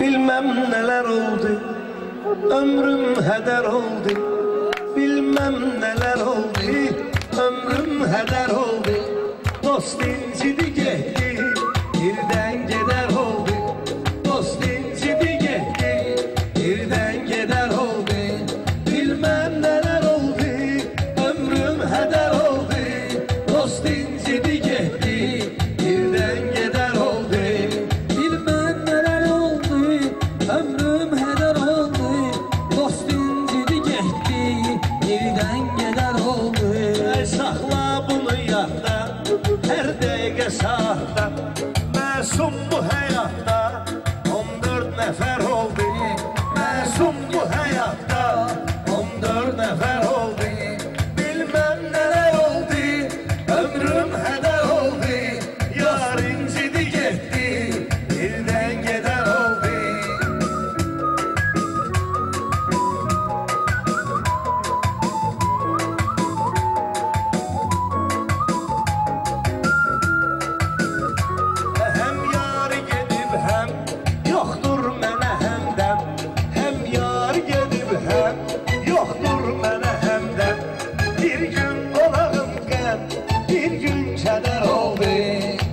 bilmem neler oldu. Ömrüm heder oldu. Bilmem neler oldu. Ömrüm heder oldu. Dost incidi getdi, birden geder oldu. Dost incidi getdi, birden geder oldu. Bilmem neler oldu. Ömrüm heder oldu. Dost incidi getdi, birden geder oldu. Bilmem neler oldu, ömrüm heder oldu. Dost incidi getdi, birden geder oldu. Saxla bunu yadda, her dəqiqə saatda. Məsum bu həyatda 14 nəfər oldu. Məsum bu həyatda 14 nəfər oldu. Bilməm nələr oldu, ömrüm hədər oldu. Yar incidi getdi, birdən gedər oldu. Hem yar gedib hem yoxdur mənə həmdəm. Hem yar gedib hem yoxdur mənə həmdəm. Bir gün qonağım qəm, bir gün kədər oldu.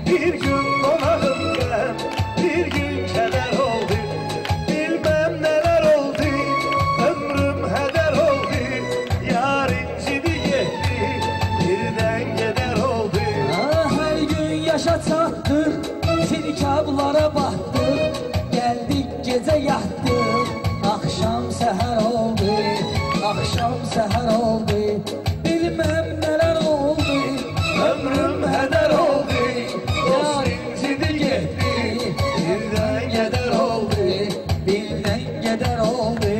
Bir gün qonağım qəm, bir gün kədər oldu. Bilməm nələr oldu, ömrüm hədər oldu. Yar incidi getdi, birdən gedər oldu. Her gün yaşa çatdıq, sirkablara batdıq. Gəldik gecə yatdıq, axşam səhər oldu. Axşam səhər oldu, bilməm nələr oldu. Ömrüm hədər oldu, dost incidi getdi, birdən gedər oldu. Birdən gedər oldu.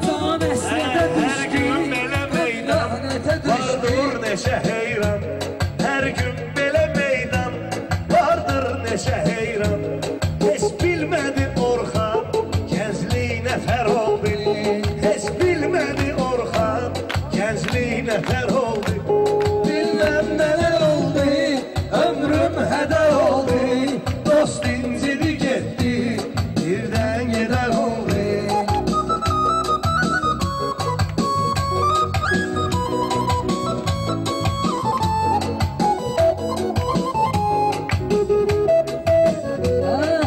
Can əsrətə Hər gün belə meydan, lənətə vardır neşə heyran. Hər gün belə meydan, vardır neşə heyran. Heç bilmədi Orxan, gənclik nəfər oldu. Heç bilmədi Orxan, gənclik nəfər oldu. Bilməm nələr oldu, ömrüm hədər oldu. Dost incidi getdi, birdən gedər oldu.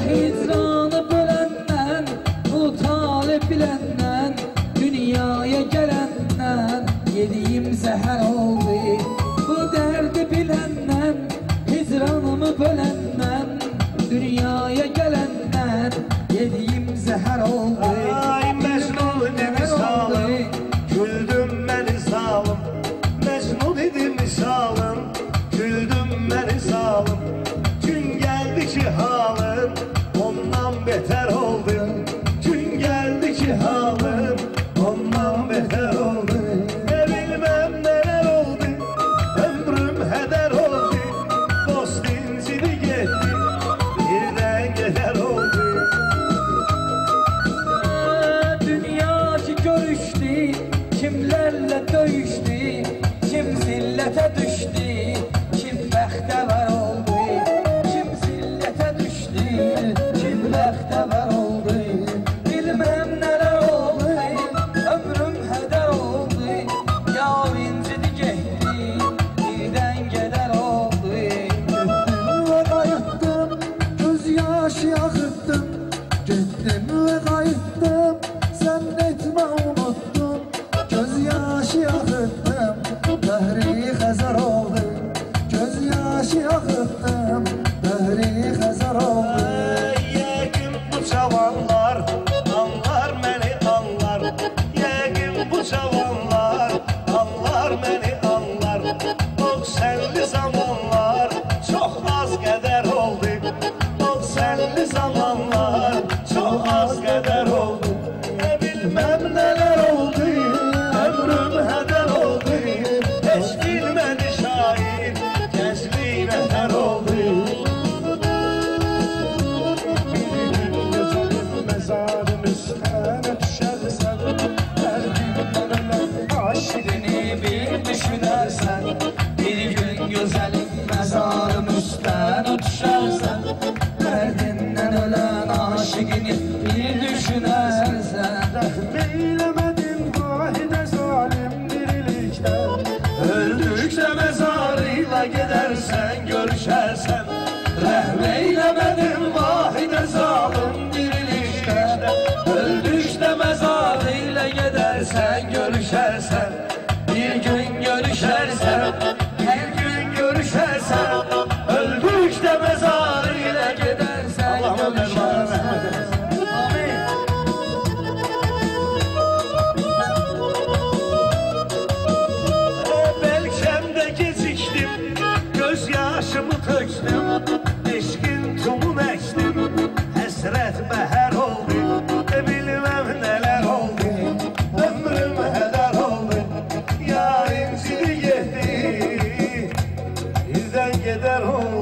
Hicranı böləndən, bu talib biləndən, dünyaya gələndən, yediyim zəhər oldu. Bu dərdi biləndən, hicranımı böləndən, dünyaya gələndən, yediyim zəhər oldu. Ay Məcnun idi misalım, güldüm məni salım. Məcnun idi misalım, güldüm məni salım. Gün gəldi ki halım, ondan betər oldu. Gün gəldi ki halım, ondan betər oldu. Bilməm nələr oldu, ömrüm hədər oldu. Dost incidi getdi, birdən gedər oldu. Dünya ki görüşdü, kimlərlə döyüşdü, kim zillətə düşdü, kim bəxtəvər oldu. Kim zillətə düşdü, kim bəxtəvər oldu. Bilməm nələr oldu, ömrüm hədər oldu. Yar incidi getdi, birdən gedər oldu. Ve qayıtdım, göz yaşı axıtdım. Getdim ve qayıtdım, sən etmə unuttum. Göz yaşı axıtdım, bəhri xəzər oldu. Göz yaşı axıtdım, bəhri xəzər oldu. Yəqin bu cavanlar anlar məni anlar. Yəqin bu cavanlar anlar məni anlar. O sənli zamanlar çox az qədər oldu. O sənli zamanlar çox az qədər oldu. Bilməm nələr oldu, ömrüm hədər oldu. Heç bilmədi şair, gənclik nəfər oldu. gözəlim məzarım üstdən düşərsən, dərdindən ölən aşıqini bir düşünərsən. Eyləmədin vahidə zalim dirilikdə, öldükdə məzarıyla gedərsən, görüşərsən. Rəhm eyləmədin vahidə zalim dirilikdə, öldükdə məzarıyla gedərsən, görüşərsən. Bir gün görüşərsən, bir gün görüşərsən, öldükdə məzarıyla gedərsən, görüşərsən. Belkəmdə gecikdim, göz yaşımı tökdüm, eşqin tumun əkdim, həsrət bəhər oldu, bilməm nələr oldu, ömrüm hədər oldu, yarim sili getdi, birdən gedər oldu.